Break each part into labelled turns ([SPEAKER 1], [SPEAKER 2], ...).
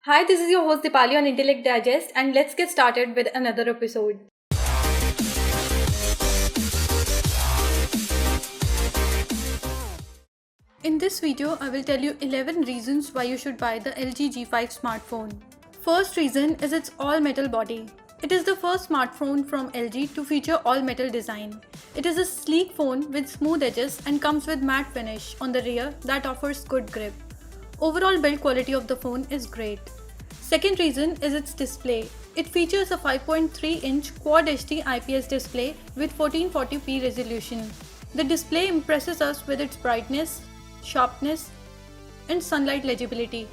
[SPEAKER 1] Hi, this is your host Dipali on Intellect Digest, and let's get started with another episode. In this video, I will tell you 11 reasons why you should buy the LG G5 smartphone. First reason is its all-metal body. It is the first smartphone from LG to feature all-metal design. It is a sleek phone with smooth edges and comes with matte finish on the rear that offers good grip. Overall build quality of the phone is great. Second reason is its display. It features a 5.3-inch Quad HD IPS display with 1440p resolution. The display impresses us with its brightness, sharpness, and sunlight legibility.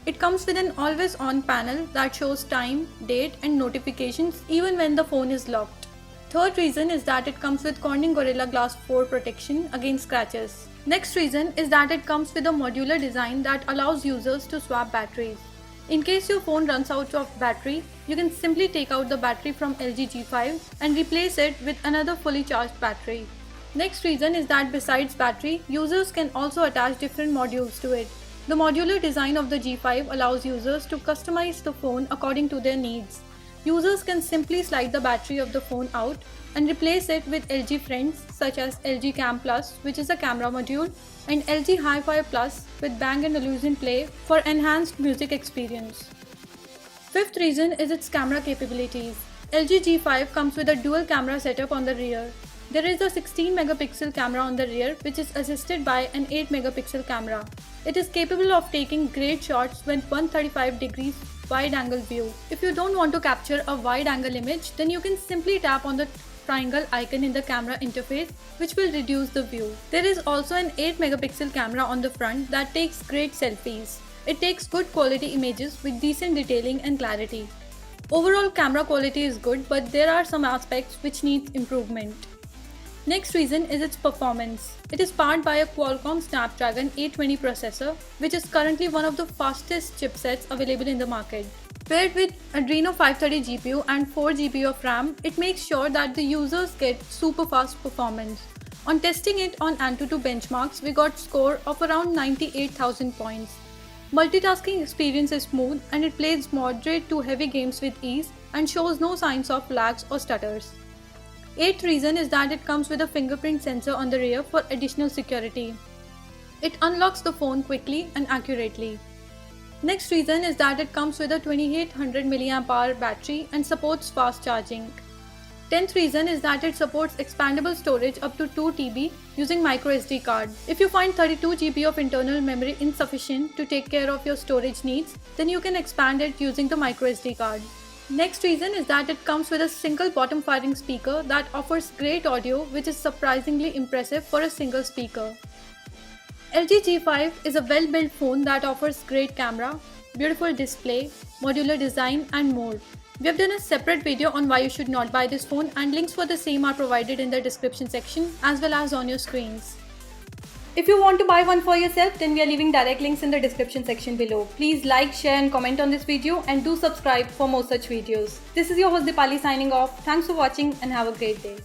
[SPEAKER 1] It comes with an always-on panel that shows time, date, and notifications even when the phone is locked. Third reason is that it comes with Corning Gorilla Glass 4 protection against scratches. Next reason is that it comes with a modular design that allows users to swap batteries. In case your phone runs out of battery, you can simply take out the battery from LG G5 and replace it with another fully charged battery. Next reason is that besides battery, users can also attach different modules to it. The modular design of the G5 allows users to customize the phone according to their needs. Users can simply slide the battery of the phone out and replace it with LG friends such as LG Cam Plus, which is a camera module, and LG Hi-Fi Plus with Bang & Olufsen Play for enhanced music experience. Fifth reason is its camera capabilities. LG G5 comes with a dual camera setup on the rear. There is a 16 megapixel camera on the rear which is assisted by an 8 megapixel camera. It is capable of taking great shots with 135 degrees wide angle view. If you don't want to capture a wide angle image, then you can simply tap on the triangle icon in the camera interface, which will reduce the view. There is also an 8 megapixel camera on the front that takes great selfies. It takes good quality images with decent detailing and clarity. Overall camera quality is good, but there are some aspects which need improvement. Next reason is its performance. It is powered by a Qualcomm Snapdragon 820 processor, which is currently one of the fastest chipsets available in the market. Paired with Adreno 530 GPU and 4 GB of RAM, it makes sure that the users get super fast performance. On testing it on Antutu benchmarks, we got score of around 98,000 points. Multitasking experience is smooth and it plays moderate to heavy games with ease and shows no signs of lags or stutters. Eighth reason is that it comes with a fingerprint sensor on the rear for additional security. It unlocks the phone quickly and accurately. Next reason is that it comes with a 2800 mAh battery and supports fast charging. 10th reason is that it supports expandable storage up to 2 TB using microSD card. If you find 32 GB of internal memory insufficient to take care of your storage needs, then you can expand it using the microSD card. Next reason is that it comes with a single bottom firing speaker that offers great audio, which is surprisingly impressive for a single speaker. LG G5 is a well-built phone that offers great camera, beautiful display, modular design and more. We have done a separate video on why you should not buy this phone, and links for the same are provided in the description section as well as on your screens. If you want to buy one for yourself, then we are leaving direct links in the description section below. Please like, share and comment on this video, and do subscribe for more such videos. This is your host Dipali signing off. Thanks for watching and have a great day.